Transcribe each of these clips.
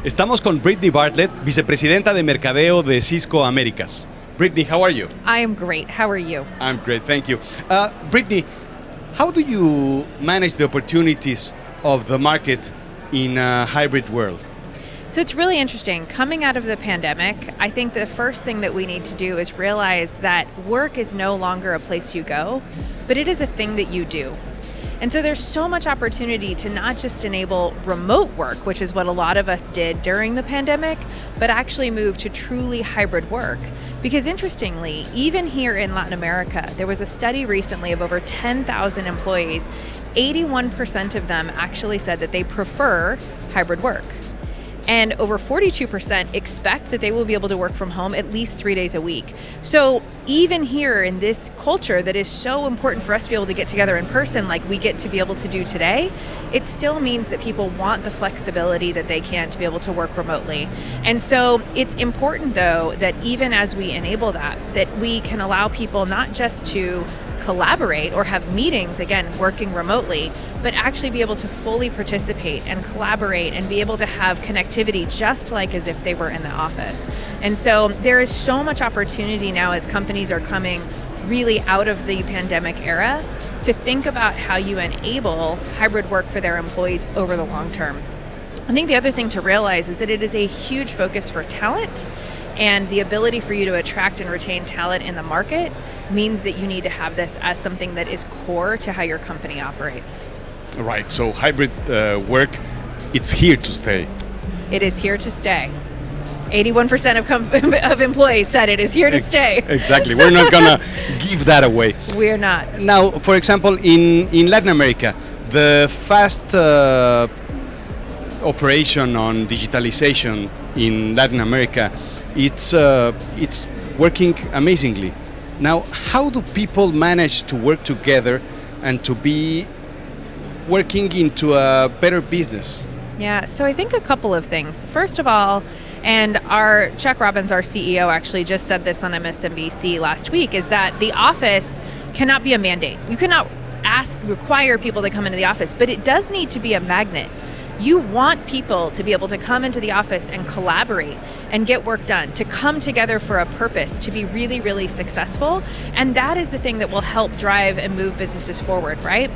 Estamos con Britney Bartlett, Vicepresidenta de Mercadeo de Cisco Américas. Britney, how are you? I am great. How are you? I'm great, thank you. Britney, how do you manage the opportunities of the market in a hybrid world? So it's really interesting. Coming out of the pandemic, I think the first thing that we need to do is realize that work is no longer a place you go, but it is a thing that you do. And so there's so much opportunity to not just enable remote work, which is what a lot of us did during the pandemic, but actually move to truly hybrid work. Because interestingly, even here in Latin America, there was a study recently of over 10,000 employees. 81% of them actually said that they prefer hybrid work. And over 42% expect that they will be able to work from home at least 3 days a week. So even here in this culture that is so important for us to be able to get together in person like we get to be able to do today, it still means that people want the flexibility that they can to be able to work remotely. And so it's important though that even as we enable that we can allow people not just to collaborate or have meetings, again, working remotely, but actually be able to fully participate and collaborate and be able to have connectivity just like as if they were in the office. And so there is so much opportunity now as companies are coming really out of the pandemic era to think about how you enable hybrid work for their employees over the long term. I think the other thing to realize is that it is a huge focus for talent, and the ability for you to attract and retain talent in the market means that you need to have this as something that is core to how your company operates. Right, so hybrid work, it's here to stay. It is here to stay. 81% of employees said it is here to stay. Exactly, we're not gonna give that away. We're not. Now, for example, in Latin America, the fast operation on digitalization in Latin America, it's working amazingly. Now, how do people manage to work together and to be working into a better business? Yeah, so I think a couple of things. First of all, and our Chuck Robbins, our CEO, actually just said this on MSNBC last week, is that the office cannot be a mandate. You cannot require people to come into the office, but it does need to be a magnet. You want people to be able to come into the office and collaborate and get work done, to come together for a purpose, to be really, really successful. And that is the thing that will help drive and move businesses forward, right?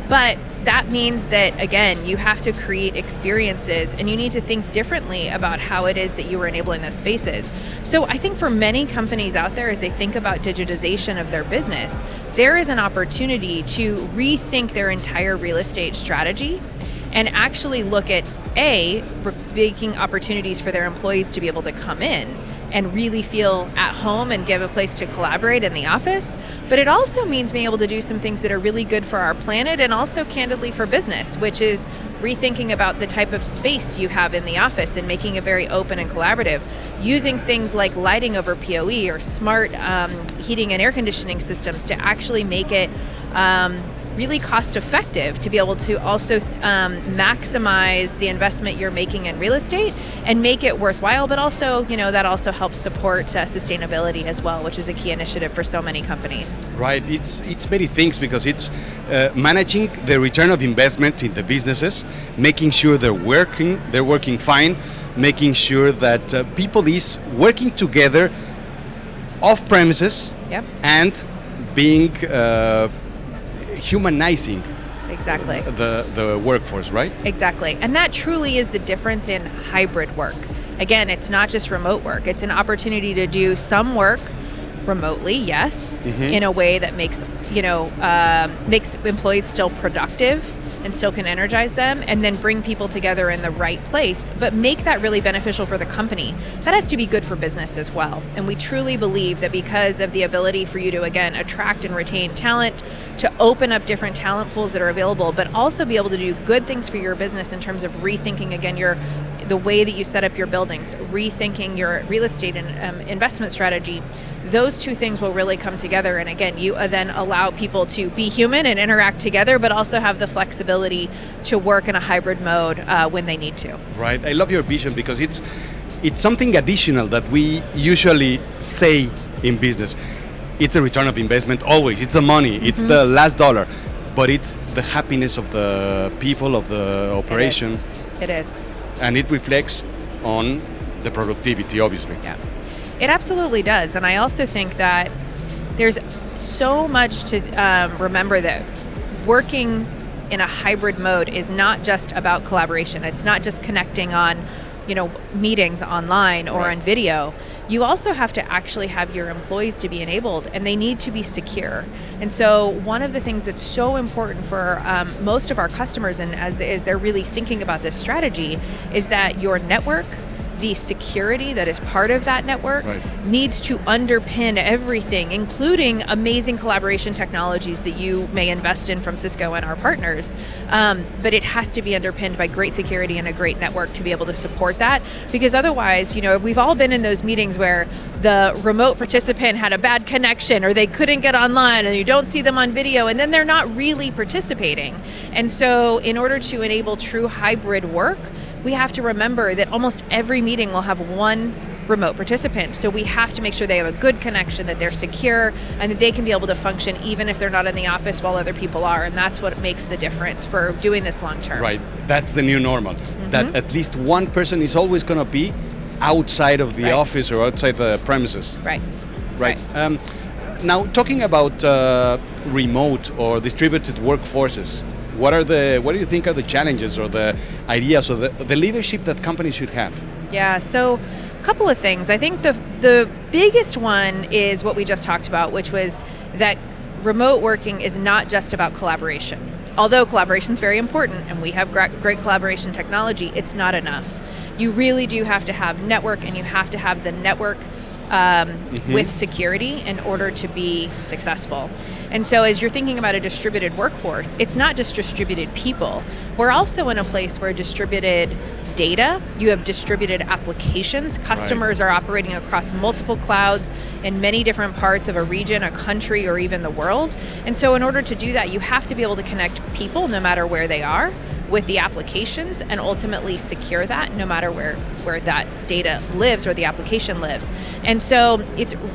But that means that, again, you have to create experiences and you need to think differently about how it is that you are enabling those spaces. So I think for many companies out there, as they think about digitization of their business, there is an opportunity to rethink their entire real estate strategy and actually look at making opportunities for their employees to be able to come in and really feel at home and give a place to collaborate in the office. But it also means being able to do some things that are really good for our planet and also candidly for business, which is rethinking about the type of space you have in the office and making it very open and collaborative, using things like lighting over PoE or smart heating and air conditioning systems to actually make it really cost effective to be able to also maximize the investment you're making in real estate and make it worthwhile, but also, that also helps support sustainability as well, which is a key initiative for so many companies. Right, it's many things because it's managing the return of investment in the businesses, making sure they're working fine, making sure that people is working together off premises. Yep. And being humanizing exactly the workforce, right? Exactly. And that truly is the difference in hybrid work. Again, it's not just remote work. It's an opportunity to do some work remotely, yes, in a way that makes employees still productive and still can energize them, and then bring people together in the right place, but make that really beneficial for the company. That has to be good for business as well. And we truly believe that because of the ability for you to, again, attract and retain talent, to open up different talent pools that are available, but also be able to do good things for your business in terms of rethinking, again, the way that you set up your buildings, rethinking your real estate and investment strategy. Those two things will really come together, and again, you then allow people to be human and interact together, but also have the flexibility to work in a hybrid mode when they need to. Right, I love your vision because it's something additional that we usually say in business. It's a return of investment always, it's the money, it's the last dollar, but it's the happiness of the people, of the operation. It is. And it reflects on the productivity, obviously. Yeah, it absolutely does. And I also think that there's so much to remember that working in a hybrid mode is not just about collaboration. It's not just connecting on, meetings online or on video. You also have to actually have your employees to be enabled, and they need to be secure. And so one of the things that's so important for most of our customers, and as they're really thinking about this strategy, is that your network, the security that is part of that network, needs to underpin everything, including amazing collaboration technologies that you may invest in from Cisco and our partners. But it has to be underpinned by great security and a great network to be able to support that. Because otherwise, we've all been in those meetings where the remote participant had a bad connection or they couldn't get online and you don't see them on video, and then they're not really participating. And so in order to enable true hybrid work, we have to remember that almost every meeting will have one remote participant. So we have to make sure they have a good connection, that they're secure, and that they can be able to function even if they're not in the office while other people are. And that's what makes the difference for doing this long term. Right. That's the new normal. That at least one person is always going to be outside of the office or outside the premises. Right. Now, talking about remote or distributed workforces, what do you think are the challenges or the ideas or the leadership that companies should have? Yeah, so a couple of things. I think the biggest one is what we just talked about, which was that remote working is not just about collaboration. Although collaboration is very important and we have great collaboration technology, it's not enough. You really do have to have network, and you have to have the network with security in order to be successful. And so as you're thinking about a distributed workforce, it's not just distributed people. We're also in a place where distributed data, you have distributed applications. Customers are operating across multiple clouds in many different parts of a region, a country, or even the world. And so in order to do that, you have to be able to connect people no matter where they are with the applications, and ultimately secure that no matter where that data lives or the application lives. And so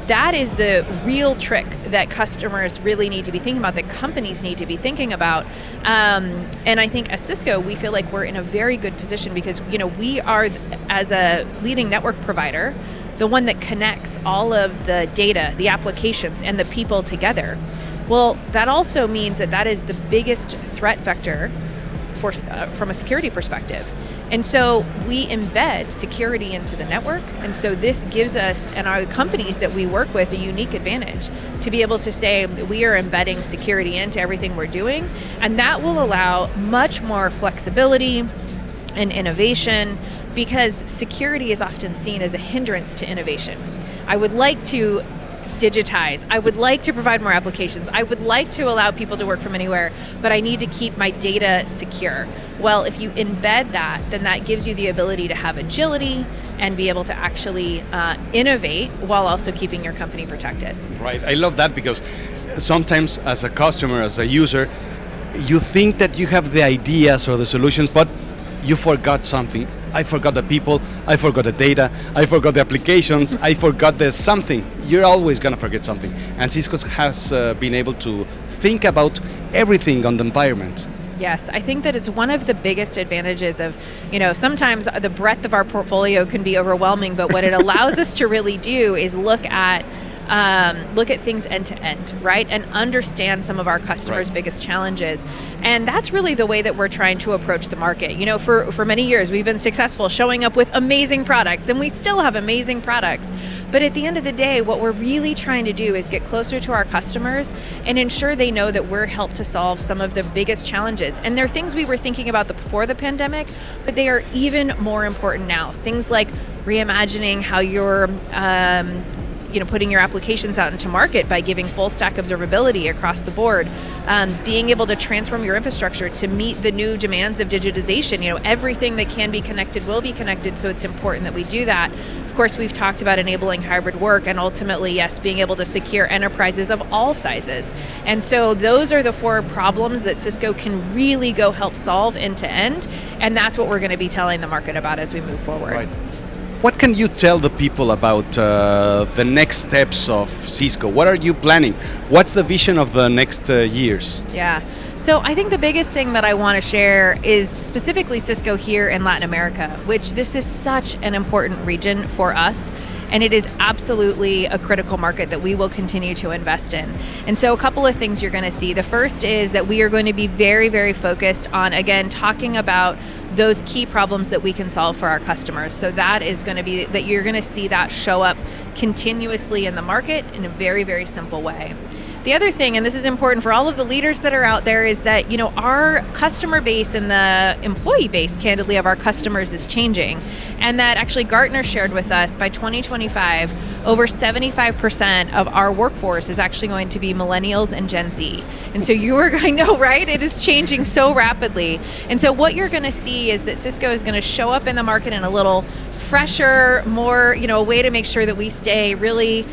that is the real trick that customers really need to be thinking about, that companies need to be thinking about. And I think as Cisco, we feel like we're in a very good position because we are, as a leading network provider, the one that connects all of the data, the applications, and the people together. Well, that also means that is the biggest threat vector from a security perspective. And so we embed security into the network. And so this gives us and our companies that we work with a unique advantage to be able to say we are embedding security into everything we're doing. And that will allow much more flexibility and innovation, because security is often seen as a hindrance to innovation. I would like to digitize. I would like to provide more applications. I would like to allow people to work from anywhere, but I need to keep my data secure. Well, if you embed that, then that gives you the ability to have agility and be able to actually innovate while also keeping your company protected. Right. I love that, because sometimes as a customer, as a user, you think that you have the ideas or the solutions, but you forgot something. I forgot the people, I forgot the data, I forgot the applications, I forgot the something. You're always going to forget something. And Cisco has been able to think about everything on the environment. Yes, I think that it's one of the biggest advantages of, sometimes the breadth of our portfolio can be overwhelming, but what it allows us to really do is look at things end to end, right? And understand some of our customers' biggest challenges. And that's really the way that we're trying to approach the market. For many years, we've been successful showing up with amazing products, and we still have amazing products. But at the end of the day, what we're really trying to do is get closer to our customers and ensure they know that we're helped to solve some of the biggest challenges. And they're things we were thinking about before the pandemic, but they are even more important now. Things like reimagining how you're putting your applications out into market by giving full stack observability across the board, being able to transform your infrastructure to meet the new demands of digitization. Everything that can be connected will be connected, so it's important that we do that. Of course, we've talked about enabling hybrid work, and ultimately, yes, being able to secure enterprises of all sizes. And so those are the 4 problems that Cisco can really go help solve end to end, and that's what we're going to be telling the market about as we move forward. Right. What can you tell the people about the next steps of Cisco? What are you planning? What's the vision of the next years? Yeah. So I think the biggest thing that I want to share is specifically Cisco here in Latin America, which this is such an important region for us. And it is absolutely a critical market that we will continue to invest in. And so a couple of things you're going to see. The first is that we are going to be very, very focused on, again, talking about those key problems that we can solve for our customers. So that is going to be, that you're going to see that show up continuously in the market in a very, very simple way. The other thing, and this is important for all of the leaders that are out there, is that, you know, our customer base and the employee base, candidly, of our customers is changing. And that actually Gartner shared with us by 2025, over 75% of our workforce is actually going to be millennials and Gen Z. And so I know, right? It is changing so rapidly. And so what you're going to see is that Cisco is going to show up in the market in a little fresher, more, you know, a way to make sure that we stay really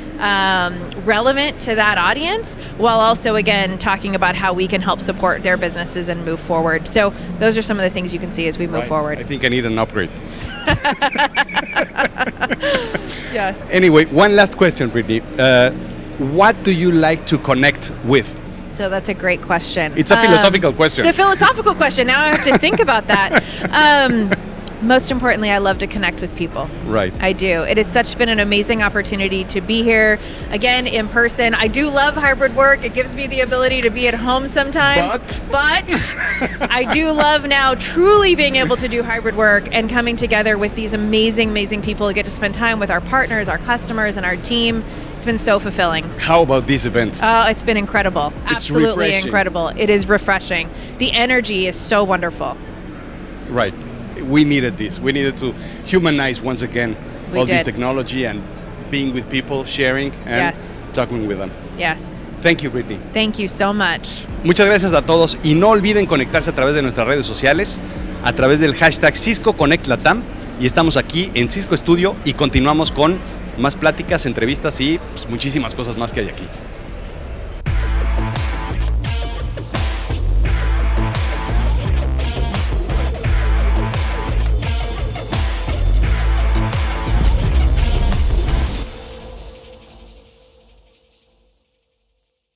relevant to that audience, while also, again, talking about how we can help support their businesses and move forward. So those are some of the things you can see as we move forward. I think I need an upgrade. Yes. Anyway, one last question, Britney. What do you like to connect with? So that's a great question. It's a philosophical question. It's a philosophical question. Now I have to think about that. Most importantly, I love to connect with people. Right. I do. It has been an amazing opportunity to be here, again, in person. I do love hybrid work. It gives me the ability to be at home sometimes. But I do love now truly being able to do hybrid work and coming together with these amazing, amazing people to get to spend time with our partners, our customers, and our team. It's been so fulfilling. How about this event? It's been incredible. Absolutely refreshing. incredible. It is refreshing. The energy is so wonderful. Right. We needed this. We needed to humanize once again this technology and being with people, sharing and talking with them. Yes. Thank you, Britney. Thank you so much. Muchas gracias a todos y no olviden conectarse a través de nuestras redes sociales, a través del hashtag #CiscoConnectLatam, y estamos aquí en Cisco Studio y continuamos con más pláticas, entrevistas y pues, muchísimas cosas más que hay aquí.